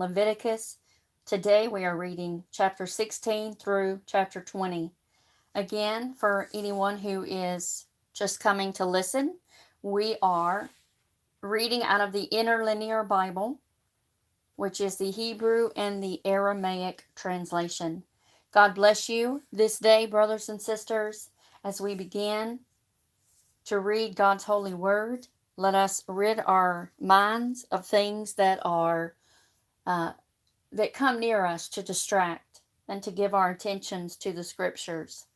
Leviticus. Today we are reading chapter 16 through chapter 20. Again, for anyone who is just coming to listen, we are reading out of the Interlinear Bible, which is the Hebrew and the Aramaic translation. God bless you this day, brothers and sisters, as we begin to read God's holy word. Let us rid our minds of things that come near us to distract and to give our attentions to the scriptures.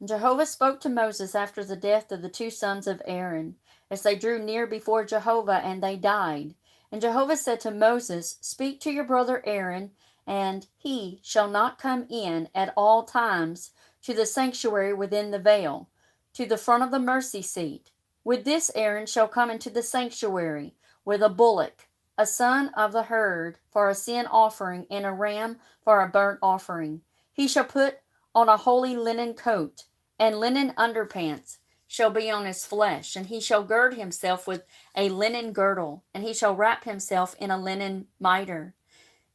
Jehovah spoke to Moses after the death of the two sons of Aaron, as they drew near before Jehovah, and they died. And Jehovah said to Moses, Speak to your brother Aaron, and he shall not come in at all times to the sanctuary within the veil, to the front of the mercy seat. With this Aaron shall come into the sanctuary, with a bullock, a son of the herd, for a sin offering, and a ram for a burnt offering. He shall put on a holy linen coat, and linen underpants shall be on his flesh, and he shall gird himself with a linen girdle, and he shall wrap himself in a linen mitre.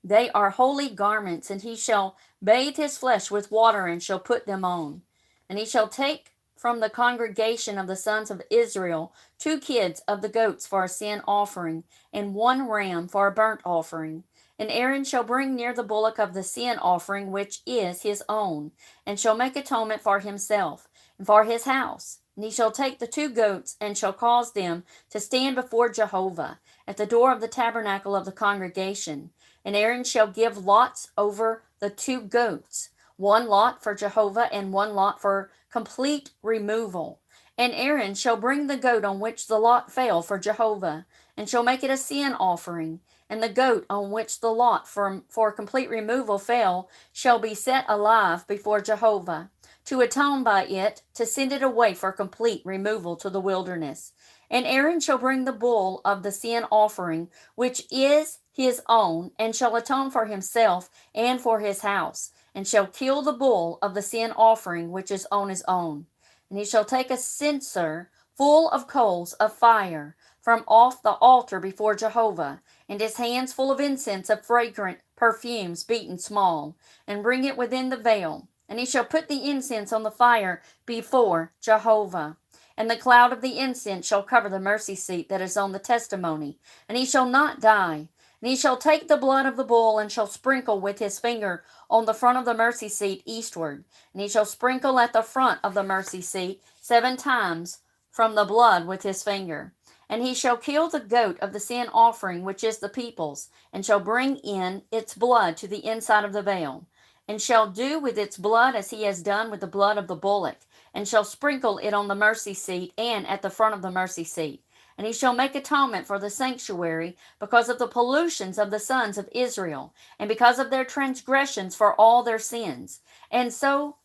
They are holy garments, and he shall bathe his flesh with water, and shall put them on. And he shall take from the congregation of the sons of Israel 2 kids of the goats for a sin offering, and 1 ram for a burnt offering. And Aaron shall bring near the bullock of the sin offering, which is his own, and shall make atonement for himself and for his house. And he shall take the 2 goats, and shall cause them to stand before Jehovah at the door of the tabernacle of the congregation. And Aaron shall give lots over the 2 goats, 1 lot for Jehovah, and 1 lot for complete removal. And Aaron shall bring the goat on which the lot fell for Jehovah, and shall make it a sin offering. And the goat on which the lot for complete removal fell shall be set alive before Jehovah, to atone by it, to send it away for complete removal to the wilderness. And Aaron shall bring the bull of the sin offering, which is his own, and shall atone for himself and for his house, and shall kill the bull of the sin offering, which is on his own. And he shall take a censer full of coals of fire from off the altar before Jehovah, and his hands full of incense of fragrant perfumes beaten small, and bring it within the veil. And he shall put the incense on the fire before Jehovah. And the cloud of the incense shall cover the mercy seat that is on the testimony, and he shall not die. And he shall take the blood of the bull, and shall sprinkle with his finger on the front of the mercy seat eastward. And he shall sprinkle at the front of the mercy seat 7 times from the blood with his finger. And he shall kill the goat of the sin offering, which is the people's, and shall bring in its blood to the inside of the veil, and shall do with its blood as he has done with the blood of the bullock, and shall sprinkle it on the mercy seat and at the front of the mercy seat. And he shall make atonement for the sanctuary because of the pollutions of the sons of Israel, and because of their transgressions for all their sins. And so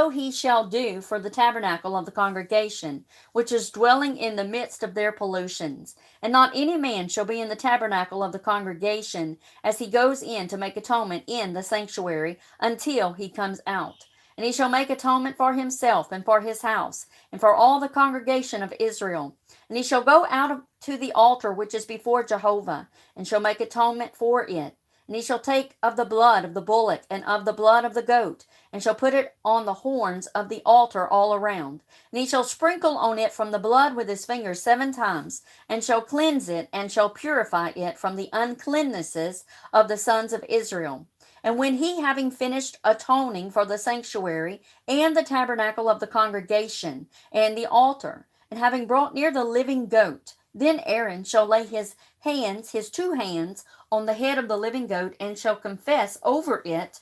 he shall do for the tabernacle of the congregation, which is dwelling in the midst of their pollutions. And not any man shall be in the tabernacle of the congregation as he goes in to make atonement in the sanctuary until he comes out. And he shall make atonement for himself and for his house and for all the congregation of Israel. And he shall go out to the altar which is before Jehovah, and shall make atonement for it. And he shall take of the blood of the bullock and of the blood of the goat, and shall put it on the horns of the altar all around. And he shall sprinkle on it from the blood with his fingers 7 times, and shall cleanse it, and shall purify it from the uncleannesses of the sons of Israel. And when he, having finished atoning for the sanctuary and the tabernacle of the congregation and the altar, and having brought near the living goat, then Aaron shall lay his 2 hands, on the head of the living goat, and shall confess over it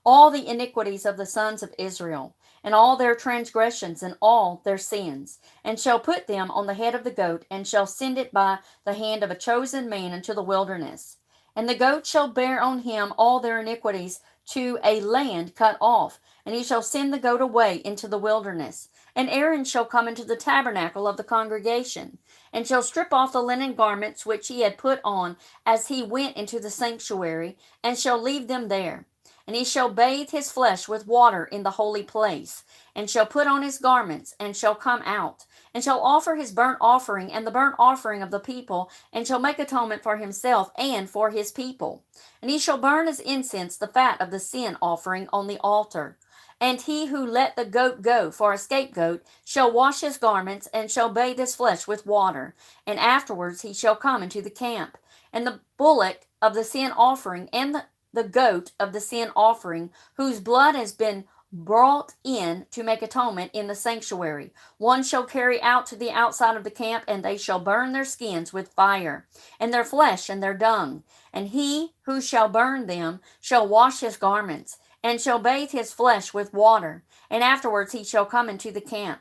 all the iniquities of the sons of Israel, and all their transgressions and all their sins, and shall put them on the head of the goat, and shall send it by the hand of a chosen man into the wilderness. And the goat shall bear on him all their iniquities to a land cut off, and he shall send the goat away into the wilderness. And Aaron shall come into the tabernacle of the congregation, and shall strip off the linen garments which he had put on as he went into the sanctuary, and shall leave them there. And he shall bathe his flesh with water in the holy place, and shall put on his garments, and shall come out, and shall offer his burnt offering and the burnt offering of the people, and shall make atonement for himself and for his people. And he shall burn as incense the fat of the sin offering on the altar. And he who let the goat go for a scapegoat shall wash his garments, and shall bathe his flesh with water, and afterwards he shall come into the camp. And the bullock of the sin offering and the goat of the sin offering, whose blood has been brought in to make atonement in the sanctuary, one shall carry out to the outside of the camp, and they shall burn their skins with fire, and their flesh and their dung. And he who shall burn them shall wash his garments, and shall bathe his flesh with water, and afterwards he shall come into the camp.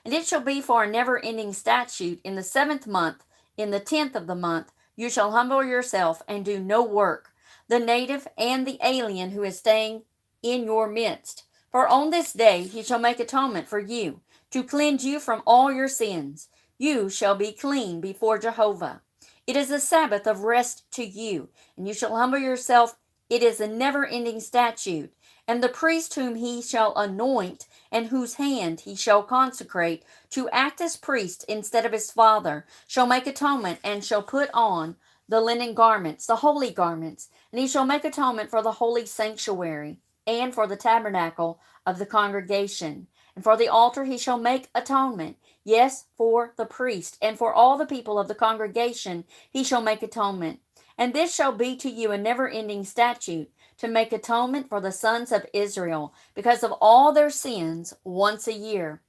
And it shall be for a never-ending statute in the 7th month, in the 10th of the month, you shall humble yourself and do no work, the native and the alien who is staying in your midst. For on this day he shall make atonement for you, to cleanse you from all your sins. You shall be clean before Jehovah. It is a Sabbath of rest to you, and you shall humble yourself. It is a never-ending statute. And the priest whom he shall anoint, and whose hand he shall consecrate, to act as priest instead of his father, shall make atonement, and shall put on the linen garments, the holy garments, and he shall make atonement for the holy sanctuary, and for the tabernacle of the congregation. And for the altar he shall make atonement. Yes, for the priest, and for all the people of the congregation he shall make atonement. And this shall be to you a never-ending statute, to make atonement for the sons of Israel, because of all their sins once a year.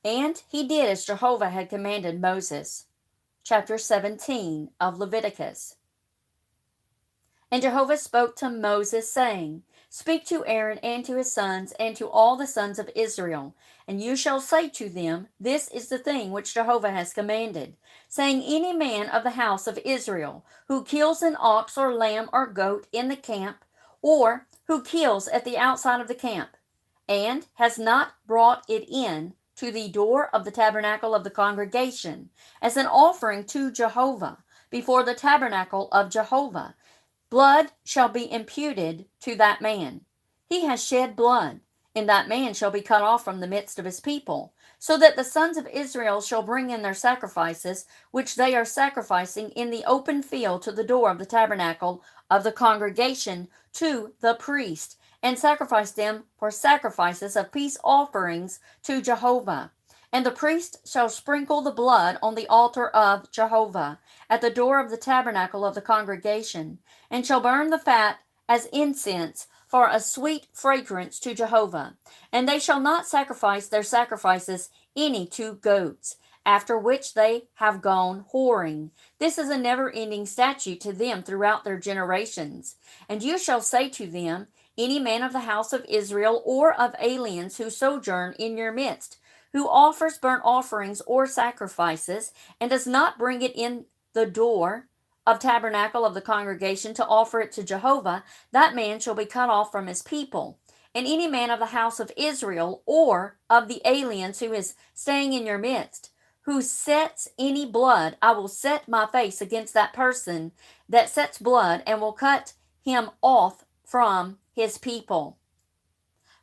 And he did as Jehovah had commanded Moses. Chapter 17 of Leviticus. And Jehovah spoke to Moses, saying, Speak to Aaron and to his sons and to all the sons of Israel, and you shall say to them, This is the thing which Jehovah has commanded, saying, Any man of the house of Israel who kills an ox or lamb or goat in the camp, or who kills at the outside of the camp, and has not brought it in to the door of the tabernacle of the congregation, as an offering to Jehovah, before the tabernacle of Jehovah, blood shall be imputed to that man. He has shed blood, and that man shall be cut off from the midst of his people, so that the sons of Israel shall bring in their sacrifices, which they are sacrificing in the open field to the door of the tabernacle of the congregation, to the priest, and sacrifice them for sacrifices of peace offerings to Jehovah. And the priest shall sprinkle the blood on the altar of Jehovah, at the door of the tabernacle of the congregation, and shall burn the fat as incense for a sweet fragrance to Jehovah. And they shall not sacrifice their sacrifices any to goats, after which they have gone whoring. This is a never-ending statute to them throughout their generations. And you shall say to them, Any man of the house of Israel or of aliens who sojourn in your midst, who offers burnt offerings or sacrifices, and does not bring it in the door of tabernacle of the congregation to offer it to Jehovah, that man shall be cut off from his people. And any man of the house of Israel or of the aliens who is staying in your midst, who sets any blood, I will set my face against that person that sets blood, and will cut him off from his people.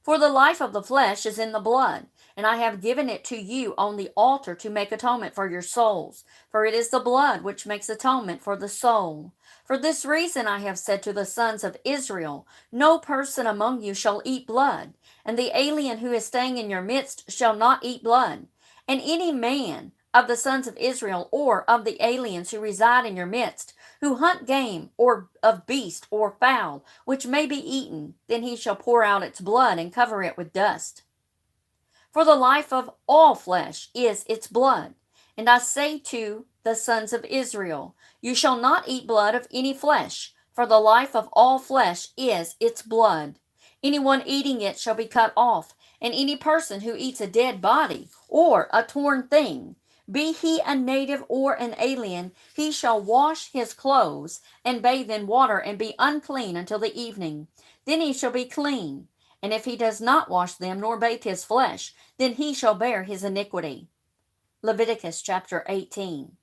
For the life of the flesh is in the blood, and I have given it to you on the altar to make atonement for your souls. For it is the blood which makes atonement for the soul. For this reason I have said to the sons of Israel, No person among you shall eat blood, and the alien who is staying in your midst shall not eat blood. And any man of the sons of Israel or of the aliens who reside in your midst, who hunt game or of beast or fowl, which may be eaten, then he shall pour out its blood and cover it with dust. For the life of all flesh is its blood. And I say to the sons of Israel, You shall not eat blood of any flesh, for the life of all flesh is its blood. Anyone eating it shall be cut off, and any person who eats a dead body or a torn thing, be he a native or an alien, he shall wash his clothes and bathe in water and be unclean until the evening. Then he shall be clean. And if he does not wash them nor bathe his flesh, then he shall bear his iniquity. Leviticus chapter 18.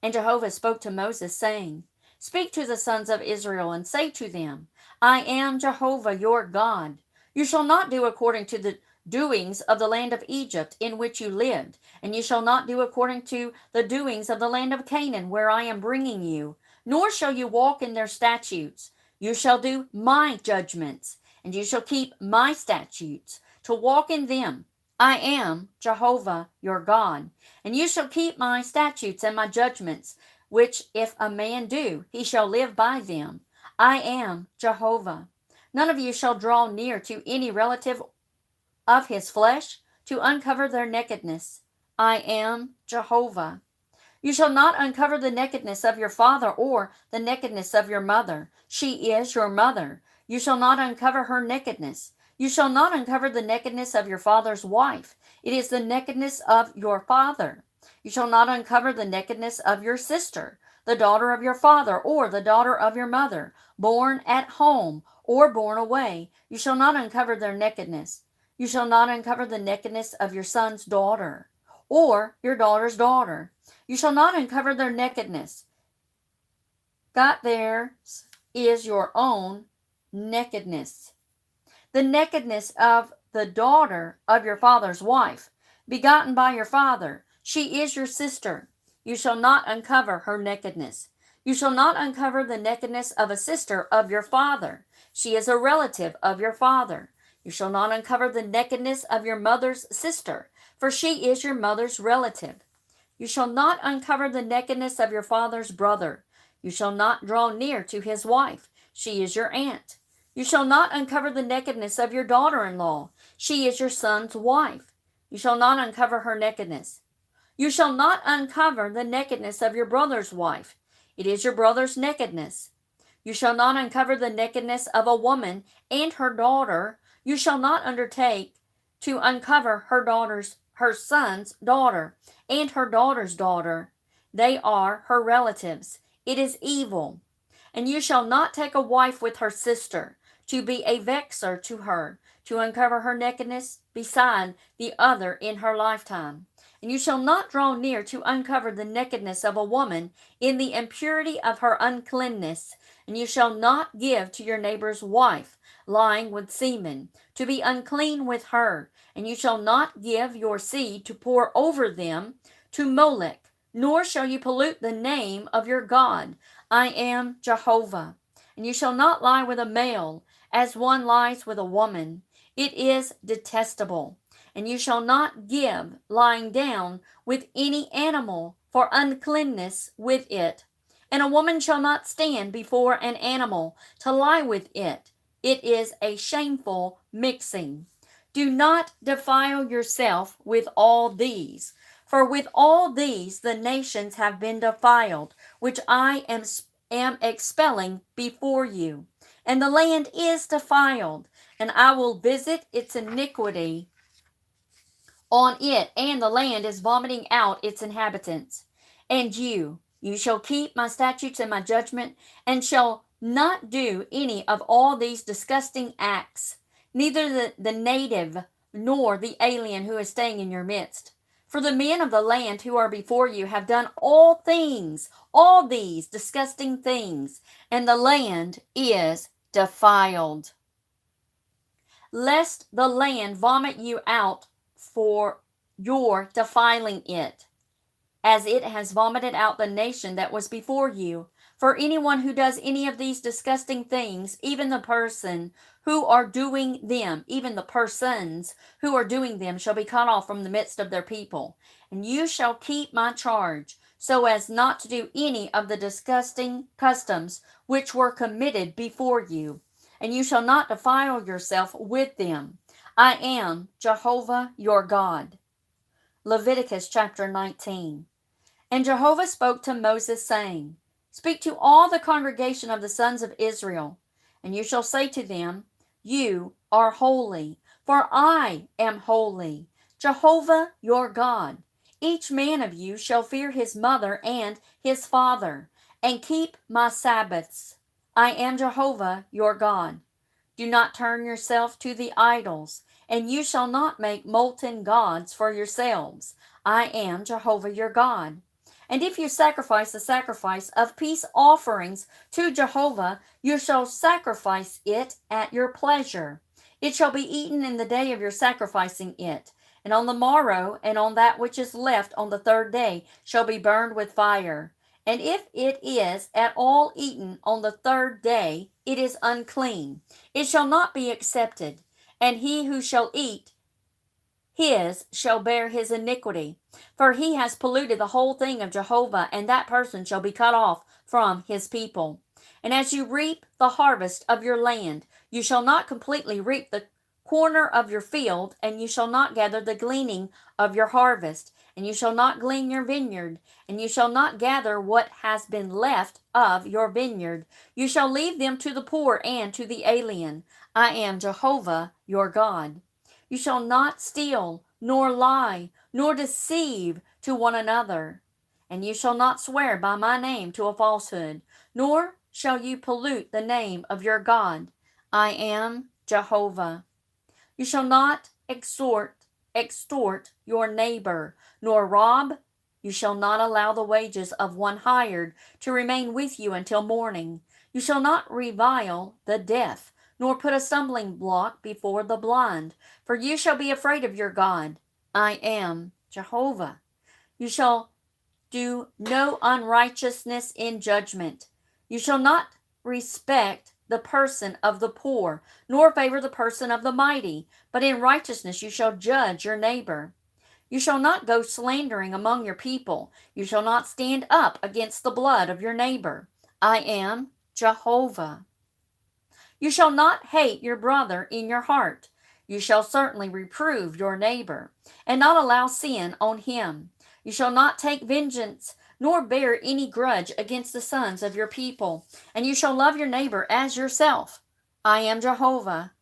And Jehovah spoke to Moses, saying, Speak to the sons of Israel and say to them, I am Jehovah your God. You shall not do according to the doings of the land of Egypt in which you lived, and you shall not do according to the doings of the land of Canaan where I am bringing you, nor shall you walk in their statutes. You shall do my judgments, and you shall keep my statutes, to walk in them. I am Jehovah your God, and you shall keep my statutes and my judgments, which if a man do, he shall live by them. I am Jehovah. None of you shall draw near to any relative of his flesh to uncover their nakedness. I am Jehovah. You shall not uncover the nakedness of your father or the nakedness of your mother. She is your mother. You shall not uncover her nakedness. You shall not uncover the nakedness of your father's wife. It is the nakedness of your father. You shall not uncover the nakedness of your sister, the daughter of your father, or the daughter of your mother, born at home or born away. You shall not uncover their nakedness. You shall not uncover the nakedness of your son's daughter, or your daughter's daughter. You shall not uncover their nakedness. That theirs is your own nakedness. The nakedness of the daughter of your father's wife, begotten by your father, she is your sister. You shall not uncover her nakedness. You shall not uncover the nakedness of a sister of your father. She is a relative of your father. You shall not uncover the nakedness of your mother's sister, for she is your mother's relative. You shall not uncover the nakedness of your father's brother. You shall not draw near to his wife. She is your aunt. You shall not uncover the nakedness of your daughter-in-law. She is your son's wife. You shall not uncover her nakedness. You shall not uncover the nakedness of your brother's wife. It is your brother's nakedness. You shall not uncover the nakedness of a woman and her daughter. You shall not undertake to uncover her son's daughter and her daughter's daughter. They are her relatives. It is evil. And you shall not take a wife with her sister, to be a vexer to her, to uncover her nakedness beside the other in her lifetime. And you shall not draw near to uncover the nakedness of a woman in the impurity of her uncleanness. And you shall not give to your neighbor's wife, lying with semen, to be unclean with her. And you shall not give your seed to pour over them to Molech, nor shall you pollute the name of your God. I am Jehovah. And you shall not lie with a male, as one lies with a woman. It is detestable. And you shall not give lying down with any animal for uncleanness with it. And a woman shall not stand before an animal to lie with it. It is a shameful mixing. Do not defile yourself with all these, for with all these the nations have been defiled, which I am expelling before you. And the land is defiled, and I will visit its iniquity on it, and the land is vomiting out its inhabitants. And you shall keep my statutes and my judgment, and shall not do any of all these disgusting acts, neither the native nor the alien who is staying in your midst. For the men of the land who are before you have done all these disgusting things, and the land is defiled. Lest the land vomit you out for your defiling it, as it has vomited out the nation that was before you. For anyone who does any of these disgusting things, even the person who are doing them, even the persons who are doing them, shall be cut off from the midst of their people. And you shall keep my charge, so as not to do any of the disgusting customs which were committed before you. And you shall not defile yourself with them. I am Jehovah your God. Leviticus chapter 19. And Jehovah spoke to Moses, saying, Speak to all the congregation of the sons of Israel, and you shall say to them, You are holy, for I am holy, Jehovah your God. Each man of you shall fear his mother and his father, and keep my Sabbaths. I am Jehovah your God. Do not turn yourself to the idols, and you shall not make molten gods for yourselves. I am Jehovah your God. And if you sacrifice the sacrifice of peace offerings to Jehovah, you shall sacrifice it at your pleasure. It shall be eaten in the day of your sacrificing it, and on the morrow, and on that which is left on the third day, shall be burned with fire. And if it is at all eaten on the third day, it is unclean. It shall not be accepted. And he who shall eat his shall bear his iniquity. For he has polluted the whole thing of Jehovah, and that person shall be cut off from his people. And as you reap the harvest of your land, you shall not completely reap the corner of your field, and you shall not gather the gleaning of your harvest, and you shall not glean your vineyard, and you shall not gather what has been left of your vineyard. You shall leave them to the poor and to the alien. I am Jehovah your God. You shall not steal, nor lie, nor deceive to one another. And you shall not swear by my name to a falsehood, nor shall you pollute the name of your God. I am Jehovah. You shall not extort your neighbor, nor rob. You shall not allow the wages of one hired to remain with you until morning. You shall not revile the deaf, nor put a stumbling block before the blind, for you shall be afraid of your God. I am Jehovah. You shall do no unrighteousness in judgment. You shall not respect the person of the poor, nor favor the person of the mighty, but in righteousness you shall judge your neighbor. You shall not go slandering among your people. You shall not stand up against the blood of your neighbor. I am Jehovah. You shall not hate your brother in your heart. You shall certainly reprove your neighbor, and not allow sin on him. You shall not take vengeance, nor bear any grudge against the sons of your people, and you shall love your neighbor as yourself. I am Jehovah.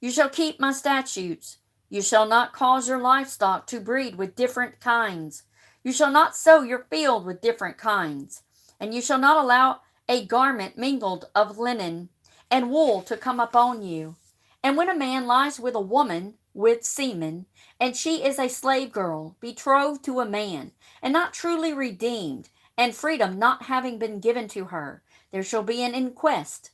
You shall keep my statutes. You shall not cause your livestock to breed with different kinds. You shall not sow your field with different kinds, and you shall not allow a garment mingled of linen and wool to come upon you. And when a man lies with a woman with semen, and she is a slave girl, betrothed to a man, and not truly redeemed, and freedom not having been given to her, there shall be an inquest.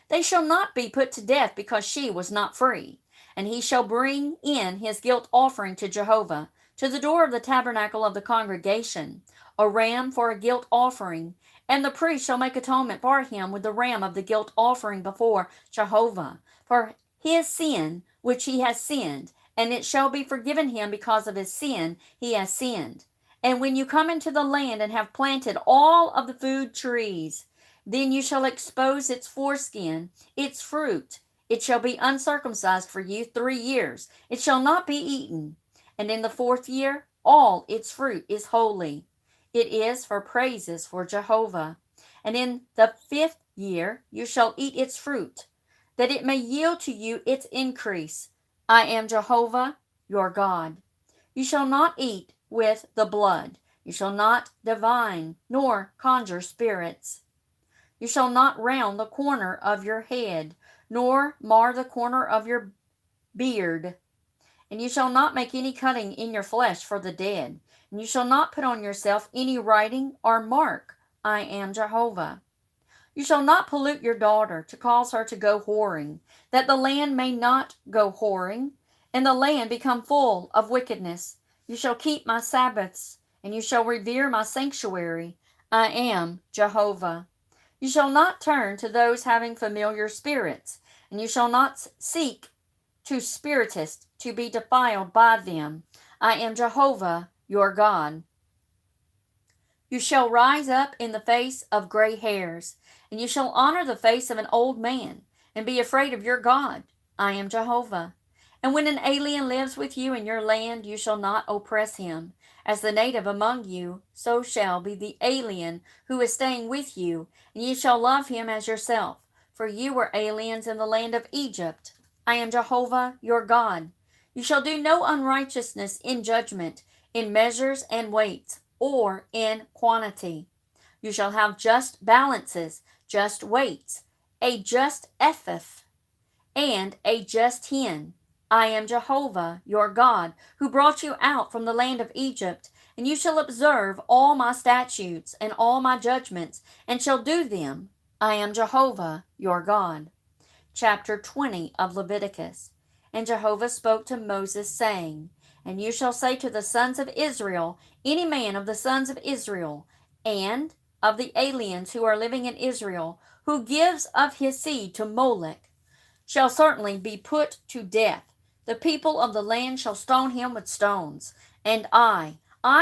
They shall not be put to death because she was not free. And he shall bring in his guilt offering to Jehovah, to the door of the tabernacle of the congregation, a ram for a guilt offering, and the priest shall make atonement for him with the ram of the guilt offering before Jehovah, for his sin which he has sinned, and it shall be forgiven him because of his sin he has sinned. And when you come into the land and have planted all of the food trees, then you shall expose its foreskin, its fruit. It shall be uncircumcised for you 3 years. It shall not be eaten. And in the 4th year, all its fruit is holy. It is for praises for Jehovah. And in the 5th year, you shall eat its fruit, that it may yield to you its increase. I am Jehovah, your God. You shall not eat with the blood. You shall not divine, nor conjure spirits. You shall not round the corner of your head, nor mar the corner of your beard. And you shall not make any cutting in your flesh for the dead. And you shall not put on yourself any writing or mark. I am Jehovah. You shall not pollute your daughter to cause her to go whoring, that the land may not go whoring, and the land become full of wickedness. You shall keep my Sabbaths, and you shall revere my sanctuary. I am Jehovah. You shall not turn to those having familiar spirits, and you shall not seek to spiritists to be defiled by them. I am Jehovah, your God. You shall rise up in the face of gray hairs, and you shall honor the face of an old man, and be afraid of your God. I am Jehovah. And when an alien lives with you in your land, you shall not oppress him. As the native among you, so shall be the alien who is staying with you, and you shall love him as yourself. For you were aliens in the land of Egypt. I am Jehovah, your God. You shall do no unrighteousness in judgment, in measures and weights, or in quantity. You shall have just balances, just weights, a just ephah, and a just hin. I am Jehovah, your God, who brought you out from the land of Egypt, And you shall observe all my statutes and all my judgments, and shall do them. I am Jehovah your God. Chapter 20 of Leviticus. And Jehovah spoke to Moses, saying, And you shall say to the sons of Israel, any man of the sons of Israel, and of the aliens who are living in Israel, who gives of his seed to Molech, shall certainly be put to death. The people of the land shall stone him with stones. And I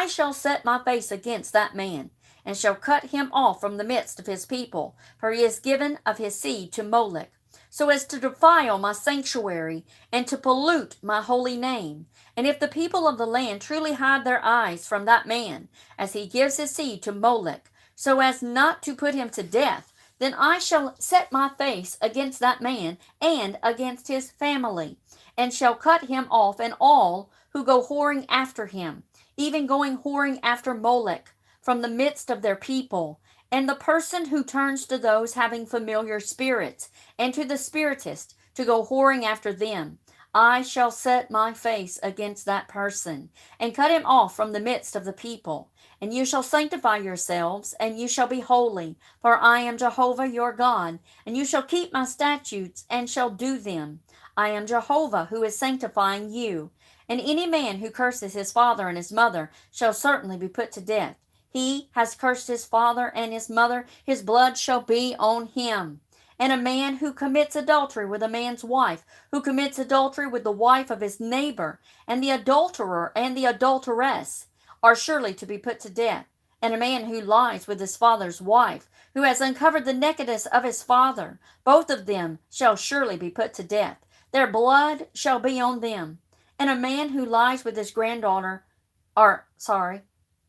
shall set my face against that man, and shall cut him off from the midst of his people, for he is given of his seed to Molech, so as to defile my sanctuary, and to pollute my holy name. And if the people of the land truly hide their eyes from that man, as he gives his seed to Molech, so as not to put him to death, then I shall set my face against that man and against his family, and shall cut him off, and all who go whoring after him, even going whoring after Molech, from the midst of their people, and the person who turns to those having familiar spirits, and to the spiritist, to go whoring after them. I shall set my face against that person, and cut him off from the midst of the people. And you shall sanctify yourselves, and you shall be holy, for I am Jehovah your God, and you shall keep my statutes, and shall do them. I am Jehovah who is sanctifying you. And any man who curses his father and his mother shall certainly be put to death. He has cursed his father and his mother, his blood shall be on him. And a man who commits adultery with a man's wife, who commits adultery with the wife of his neighbor, and the adulterer and the adulteress, are surely to be put to death. And a man who lies with his father's wife, who has uncovered the nakedness of his father, both of them shall surely be put to death. Their blood shall be on them. And a man who lies with his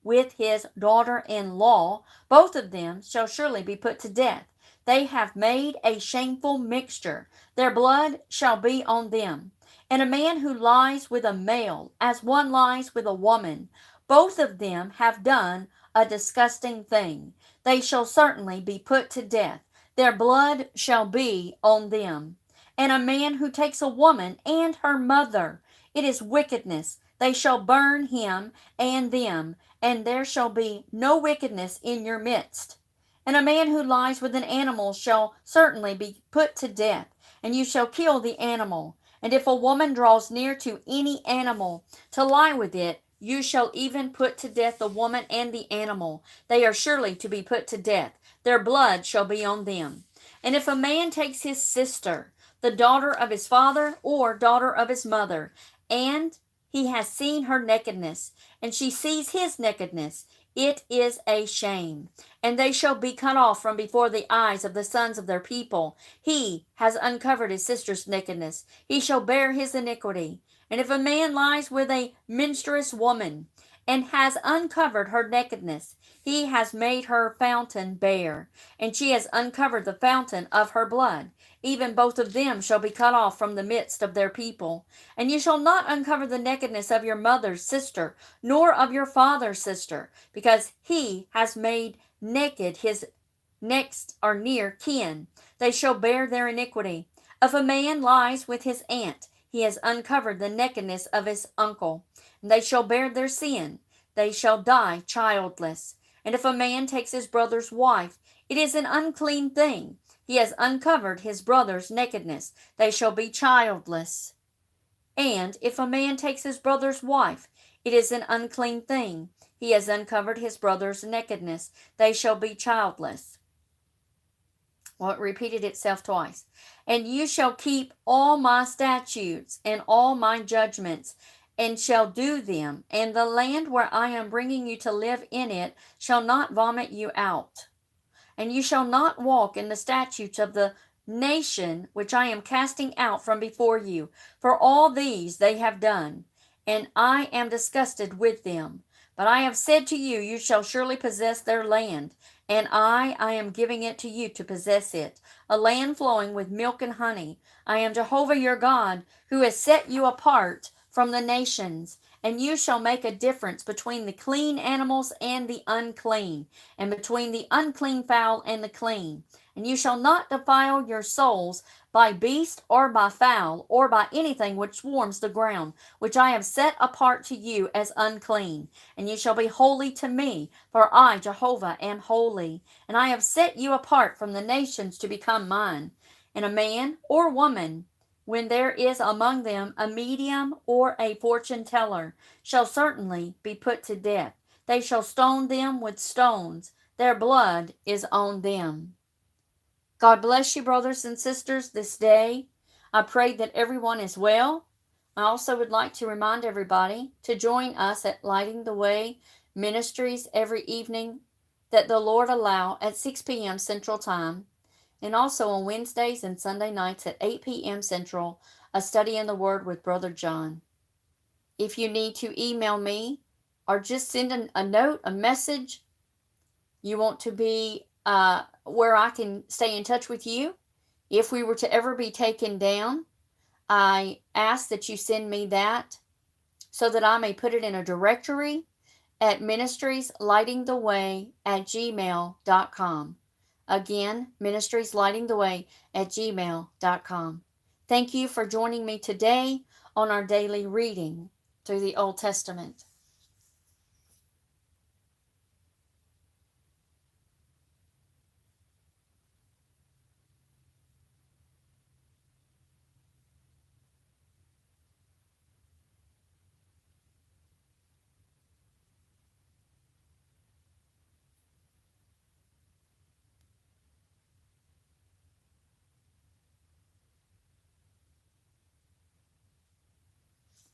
with his daughter-in-law, both of them shall surely be put to death. They have made a shameful mixture. Their blood shall be on them. And a man who lies with a male, as one lies with a woman, both of them have done a disgusting thing. They shall certainly be put to death. Their blood shall be on them. And a man who takes a woman and her mother, it is wickedness. They shall burn him and them, and there shall be no wickedness in your midst. And a man who lies with an animal shall certainly be put to death, and you shall kill the animal. And if a woman draws near to any animal to lie with it, you shall even put to death the woman and the animal. They are surely to be put to death. Their blood shall be on them. And if a man takes his sister, the daughter of his father or daughter of his mother, and he has seen her nakedness, and she sees his nakedness, it is a shame. And they shall be cut off from before the eyes of the sons of their people. He has uncovered his sister's nakedness. He shall bear his iniquity. And if a man lies with a menstruous woman, and has uncovered her nakedness, he has made her fountain bare, and she has uncovered the fountain of her blood. Even both of them shall be cut off from the midst of their people. And you shall not uncover the nakedness of your mother's sister, nor of your father's sister, because he has made naked his next or near kin. They shall bear their iniquity. If a man lies with his aunt, he has uncovered the nakedness of his uncle. And they shall bear their sin. They shall die childless. And if a man takes his brother's wife, it is an unclean thing. He has uncovered his brother's nakedness. They shall be childless. And if a man takes his brother's wife, it is an unclean thing. He has uncovered his brother's nakedness. They shall be childless. Well, it repeated itself twice. And you shall keep all my statutes and all my judgments, and shall do them. And the land where I am bringing you to live in it shall not vomit you out. And you shall not walk in the statutes of the nation which I am casting out from before you. For all these they have done, and I am disgusted with them. But I have said to you, you shall surely possess their land, and I am giving it to you to possess it, a land flowing with milk and honey. I am Jehovah your God, who has set you apart from the nations, and you shall make a difference between the clean animals and the unclean, and between the unclean fowl and the clean. And you shall not defile your souls by beast or by fowl or by anything which swarms the ground, which I have set apart to you as unclean. And you shall be holy to me, for I, Jehovah, am holy. And I have set you apart from the nations to become mine. And a man or woman, when there is among them a medium or a fortune teller, shall certainly be put to death. They shall stone them with stones. Their blood is on them. God bless you, brothers and sisters, this day. I pray that everyone is well. I also would like to remind everybody to join us at Lighting the Way Ministries every evening that the Lord allow at 6 p.m. Central Time, and also on Wednesdays and Sunday nights at 8 p.m. Central, a study in the Word with Brother John. If you need to email me or just send a note, a message, you want to be where I can stay in touch with you. If we were to ever be taken down, I ask that you send me that so that I may put it in a directory at ministrieslightingtheway@gmail.com. Again, ministrieslightingtheway@gmail.com. Thank you for joining me today on our daily reading through the Old Testament.